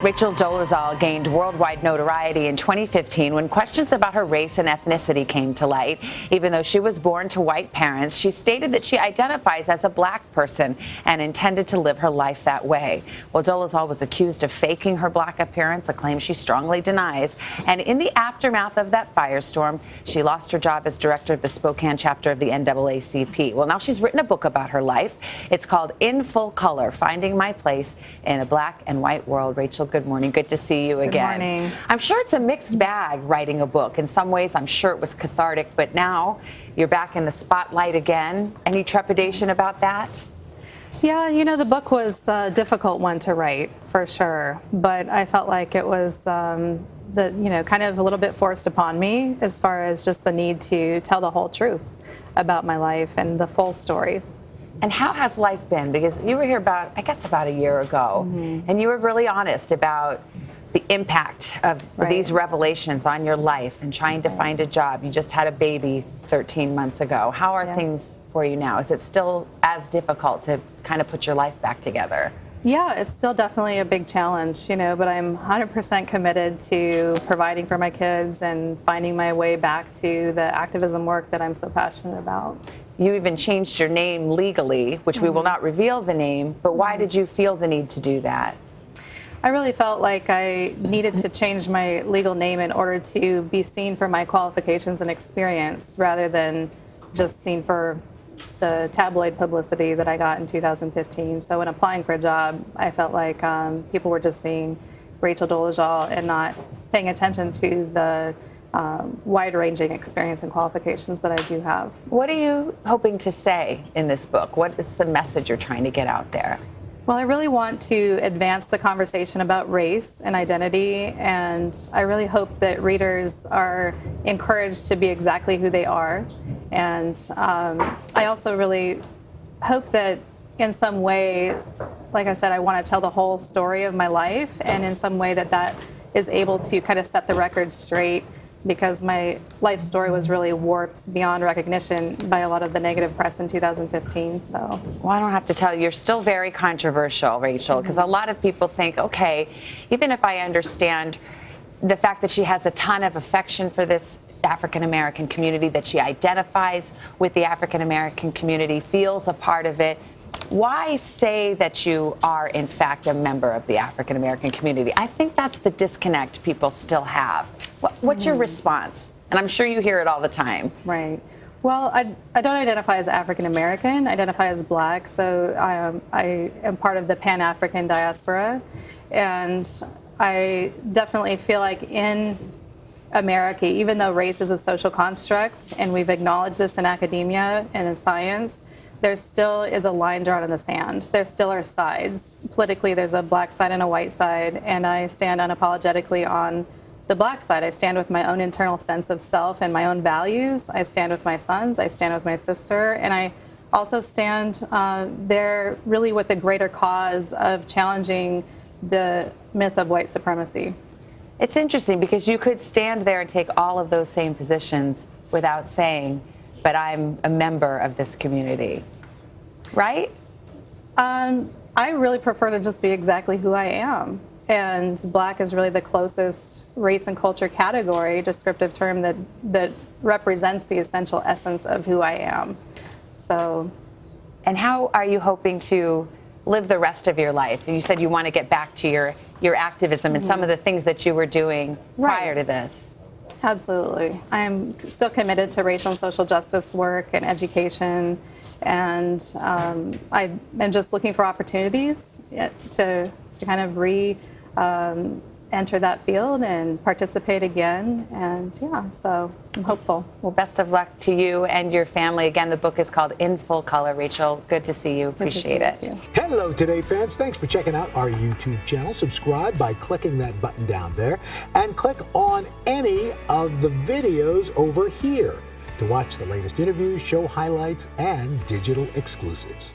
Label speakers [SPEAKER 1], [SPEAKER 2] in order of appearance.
[SPEAKER 1] Rachel Dolezal gained worldwide notoriety in 2015 when questions about her race and ethnicity came to light. Even though she was born to white parents, she stated that she identifies as a black person and intended to live her life that way. Well, Dolezal was accused of faking her black appearance, a claim she strongly denies. And in the aftermath of that firestorm, she lost her job as director of the Spokane chapter of the NAACP. Well, now she's written a book about her life. It's called In Full Color: Finding My Place in a Black and White World. Rachel, good morning. Good to see you again.
[SPEAKER 2] Good morning.
[SPEAKER 1] I'm sure it's a mixed bag writing a book. In some ways, I'm sure it was cathartic, but now you're back in the spotlight again. Any trepidation about that?
[SPEAKER 2] Yeah, you know, the book was a difficult one to write, for sure. But I felt like it was, kind of a little bit forced upon me as far as just the need to tell the whole truth about my life and the full story.
[SPEAKER 1] And how has life been? Because you were here about a year ago, and you were really honest about the impact of these revelations on your life and trying to find a job. You just had a baby 13 months ago. How are things for you now? Is it still as difficult to kind of put your life back together?
[SPEAKER 2] Yeah, it's still definitely a big challenge, but I'm 100% committed to providing for my kids and finding my way back to the activism work that I'm so passionate about.
[SPEAKER 1] You even changed your name legally, which we will not reveal the name, but why did you feel the need to do that?
[SPEAKER 2] I really felt like I needed to change my legal name in order to be seen for my qualifications and experience rather than just seen for the tabloid publicity that I got in 2015. So when applying for a job, I felt like people were just seeing Rachel Dolezal and not paying attention to the wide-ranging experience and qualifications that I do have.
[SPEAKER 1] What are you hoping to say in this book? What is the message you're trying to get out there?
[SPEAKER 2] Well, I really want to advance the conversation about race and identity, and I really hope that readers are encouraged to be exactly who they are. And I also really hope that in some way, like I said, I want to tell the whole story of my life, and in some way that is able to kind of set the record straight, because my life story was really warped beyond recognition by a lot of the negative press in 2015. So,
[SPEAKER 1] well, I don't have to tell you, you're still very controversial, Rachel, because a lot of people think, okay, even if I understand the fact that she has a ton of affection for this African-American community, that she identifies with the African-American community, feels a part of it, why say that you are, in fact, a member of the African-American community? I think that's the disconnect people still have. What's your response? And I'm sure you hear it all the time.
[SPEAKER 2] Right. Well, I don't identify as African-American. I identify as black, so I am part of the Pan-African diaspora. And I definitely feel like in America, even though race is a social construct, and we've acknowledged this in academia and in science, there still is a line drawn in the sand. There still are sides. Politically, there's a black side and a white side, and I stand unapologetically on the black side. I stand with my own internal sense of self and my own values. I stand with my sons. I stand with my sister. And I also stand there really with the greater cause of challenging the myth of white supremacy.
[SPEAKER 1] It's interesting because you could stand there and take all of those same positions without saying, but I'm a member of this community, right? I really prefer to just be exactly who I am. And black is really the closest race and culture category, descriptive term that represents the essential essence of who I am. So, and how are you hoping to live the rest of your life? You said you want to get back to your activism and some of the things that you were doing prior to this.
[SPEAKER 2] Absolutely. I am still committed to racial and social justice work and education, and I am just looking for opportunities to kind of enter that field and participate again, and so I'm hopeful.
[SPEAKER 1] Well, best of luck to you and your family. Again, the book is called In Full Color. Rachel, good to see you. Appreciate it.
[SPEAKER 3] Hello, Today fans. Thanks for checking out our YouTube channel. Subscribe by clicking that button down there and click on any of the videos over here to watch the latest interviews, show highlights, and digital exclusives.